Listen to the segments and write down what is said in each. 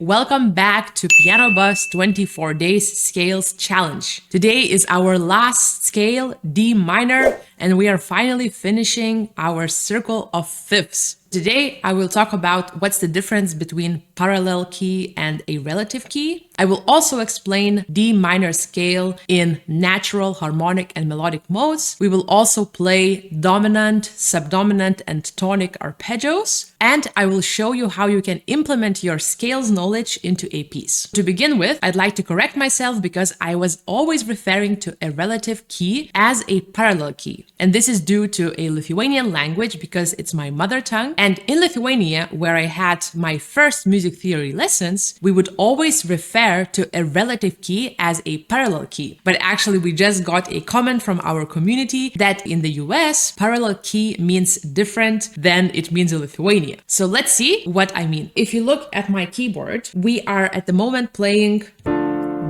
Welcome back to PianoBuffs 24 Days Scales Challenge. Today is our last scale, D minor, and we are finally finishing our circle of fifths. Today, I will talk about what's the difference between parallel key and a relative key. I will also explain D minor scale in natural, harmonic, and melodic modes. We will also play dominant, subdominant, and tonic arpeggios. And I will show you how you can implement your scales knowledge into a piece. To begin with, I'd like to correct myself because I was always referring to a relative key as a parallel key. And this is due to a Lithuanian language because it's my mother tongue. And in Lithuania, where I had my first music theory lessons, we would always refer to a relative key as a parallel key. But actually, we just got a comment from our community that in the US, parallel key means different than it means in Lithuania. So let's see what I mean. If you look at my keyboard, we are at the moment playing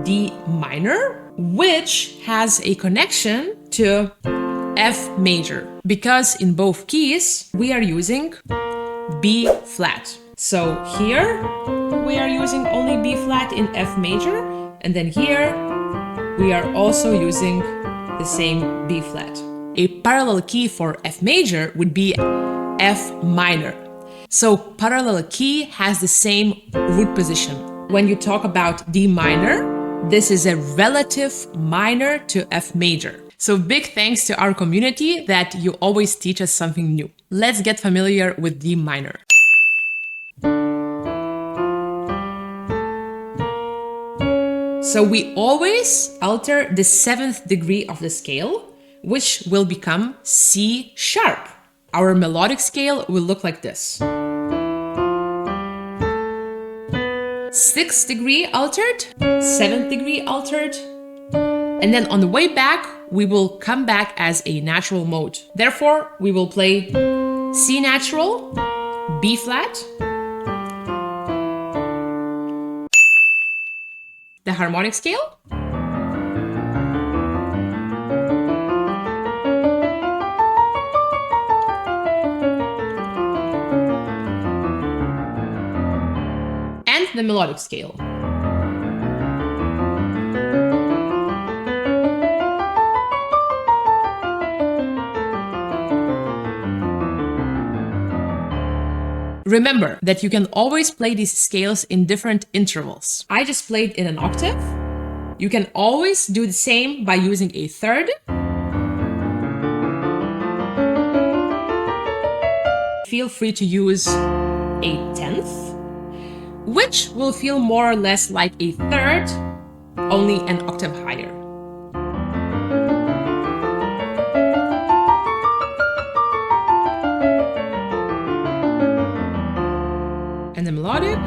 D minor, which has a connection to F major, because in both keys we are using B flat. So here we are using only B flat in F major, and then here we are also using the same B flat. A parallel key for F major would be F minor. So parallel key has the same root position. When you talk about D minor, this is a relative minor to F major. So big thanks to our community that you always teach us something new. Let's get familiar with D minor. So we always alter the 7th degree of the scale, which will become C sharp. Our melodic scale will look like this. 6th degree altered, 7th degree altered, and then on the way back, we will come back as a natural mode. Therefore, we will play C natural, B flat, the harmonic scale, and the melodic scale. Remember that you can always play these scales in different intervals. I just played in an octave. You can always do the same by using a third. Feel free to use a 10th, which will feel more or less like a third, only an octave higher. And the melodic.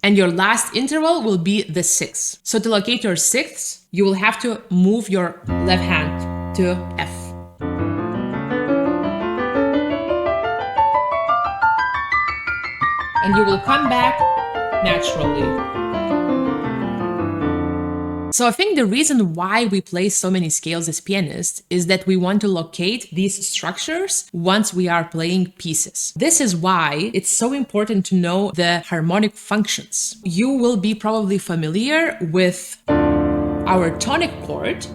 And your last interval will be the 6th. So to locate your 6ths, you will have to move your left hand to F. And you will come back naturally. So I think the reason why we play so many scales as pianists is that we want to locate these structures once we are playing pieces. This is why it's so important to know the harmonic functions. You will be probably familiar with our tonic chord,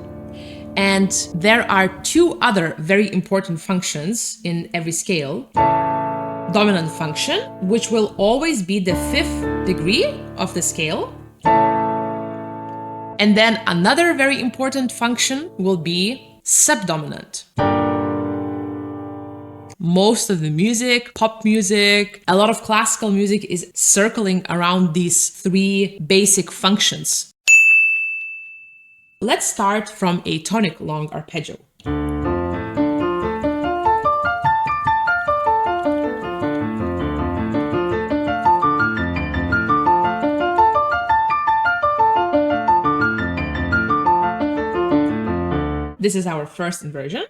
and there are two other very important functions in every scale. Dominant function, which will always be the 5th degree of the scale. And then another very important function will be subdominant. Most of the music, pop music, a lot of classical music is circling around these 3 basic functions. Let's start from a tonic long arpeggio. This is our first inversion.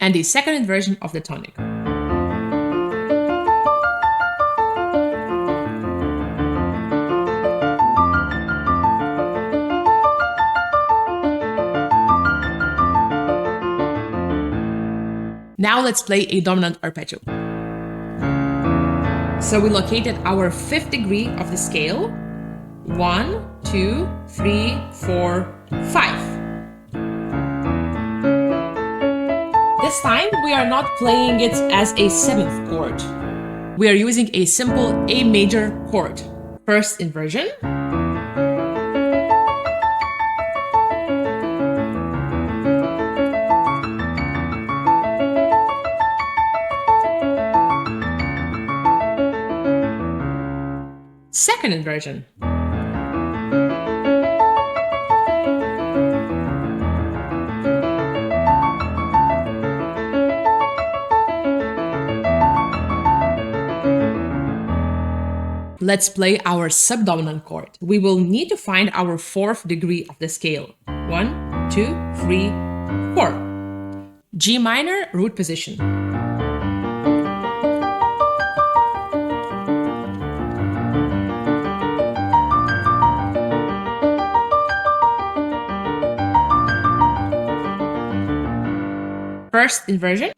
And the second inversion of the tonic. Now let's play a dominant arpeggio. So we located our 5th degree of the scale. 1, 2, 3, 4, 5. This time we are not playing it as a 7th chord. We are using a simple A major chord. First inversion. Second inversion. Let's play our subdominant chord. We will need to find our 4th degree of the scale. 1, 2, 3, 4. G minor, root position. First inversion.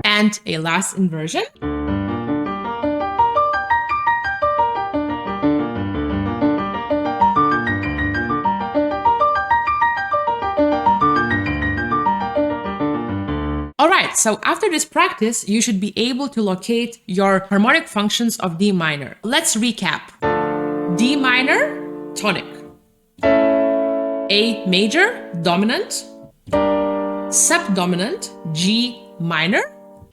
And a last inversion. Alright, so after this practice, you should be able to locate your harmonic functions of D minor. Let's recap. D minor, tonic. A major, dominant. Subdominant, G minor.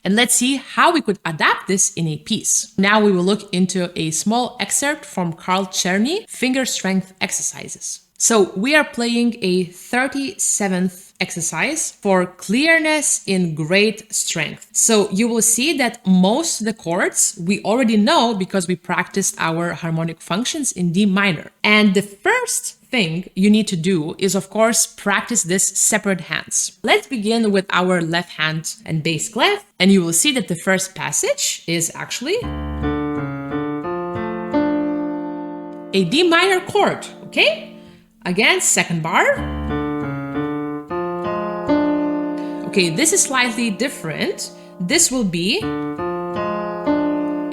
And let's see how we could adapt this in a piece. Now we will look into a small excerpt from Carl Czerny, finger strength exercises. So we are playing a 37th exercise for clearness in great strength. So you will see that most of the chords we already know because we practiced our harmonic functions in D minor. And the first thing you need to do is, of course, practice this separate hands. Let's begin with our left hand and bass clef, and you will see that the first passage is actually a D minor chord, okay? Again, second bar. Okay, this is slightly different. This will be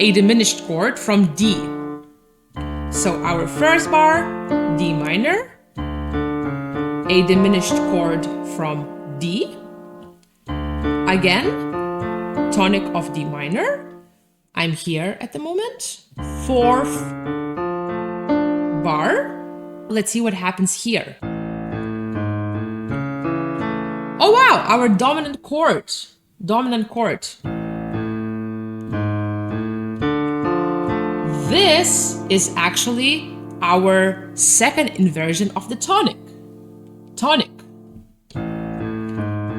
a diminished chord from D. So our first bar, D minor, a diminished chord from D, again, tonic of D minor, I'm here at the moment, 4th bar, let's see what happens here. Oh wow, our dominant chord. This is actually our second inversion of the tonic.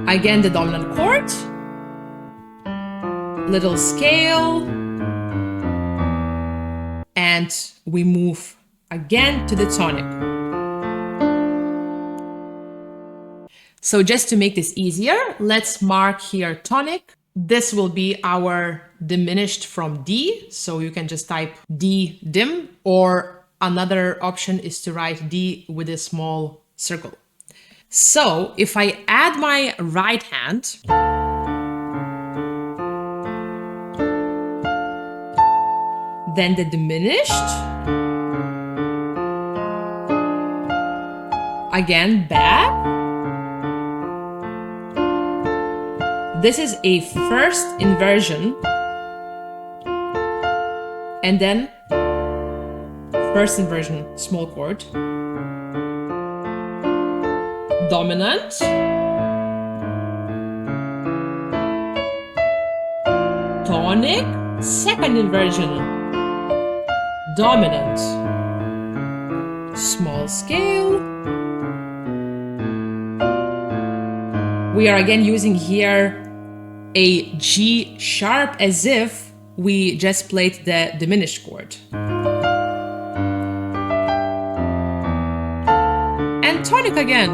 Again, the dominant chord, little scale, and we move again to the tonic. So just to make this easier, let's mark here tonic. This will be our diminished from D, so you can just type D dim, or another option is to write D with a small circle. So if I add my right hand, then the diminished, again back. This is a first inversion, and then first inversion, small chord, dominant, tonic, second inversion, dominant, small scale. We are again using here a G sharp as if we just played the diminished chord. And tonic again.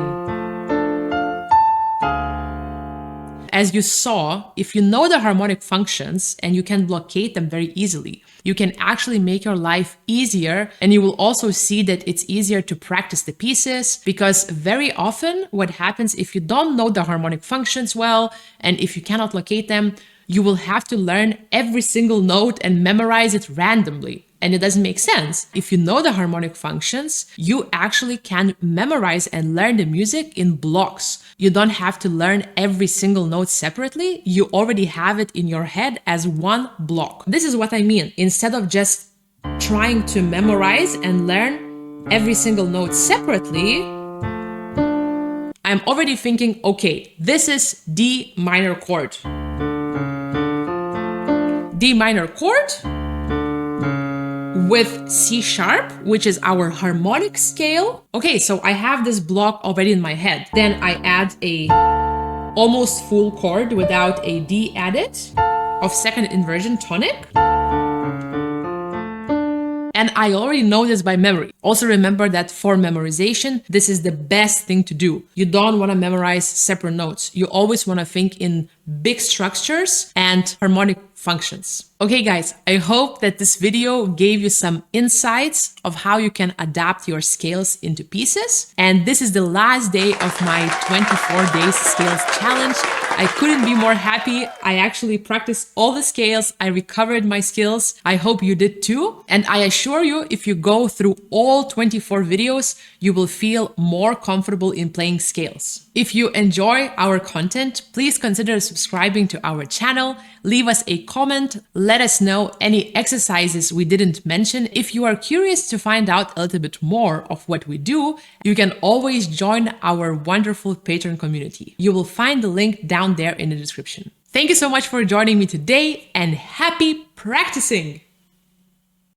as you saw, if you know the harmonic functions and you can locate them very easily, you can actually make your life easier, and you will also see that it's easier to practice the pieces, because very often what happens if you don't know the harmonic functions well and if you cannot locate them, you will have to learn every single note and memorize it randomly. And it doesn't make sense. If you know the harmonic functions, you actually can memorize and learn the music in blocks. You don't have to learn every single note separately. You already have it in your head as one block. This is what I mean. Instead of just trying to memorize and learn every single note separately, I'm already thinking, okay, this is D minor chord. D minor chord with C sharp, which is our harmonic scale. Okay, so I have this block already in my head. Then I add a almost full chord without a D added of second inversion tonic. And I already know this by memory. Also remember that for memorization, this is the best thing to do. You don't want to memorize separate notes. You always want to think in big structures and harmonic functions. Okay guys, I hope that this video gave you some insights of how you can adapt your scales into pieces. And this is the last day of my 24 days scales challenge. I couldn't be more happy. I actually practiced all the scales. I recovered my skills. I hope you did too. And I assure you, if you go through all 24 videos, you will feel more comfortable in playing scales. If you enjoy our content, please consider subscribing to our channel. Leave us a comment. Let us know any exercises we didn't mention. If you are curious to find out a little bit more of what we do, you can always join our wonderful Patreon community. You will find the link down there in the description. Thank you so much for joining me today, and happy practicing!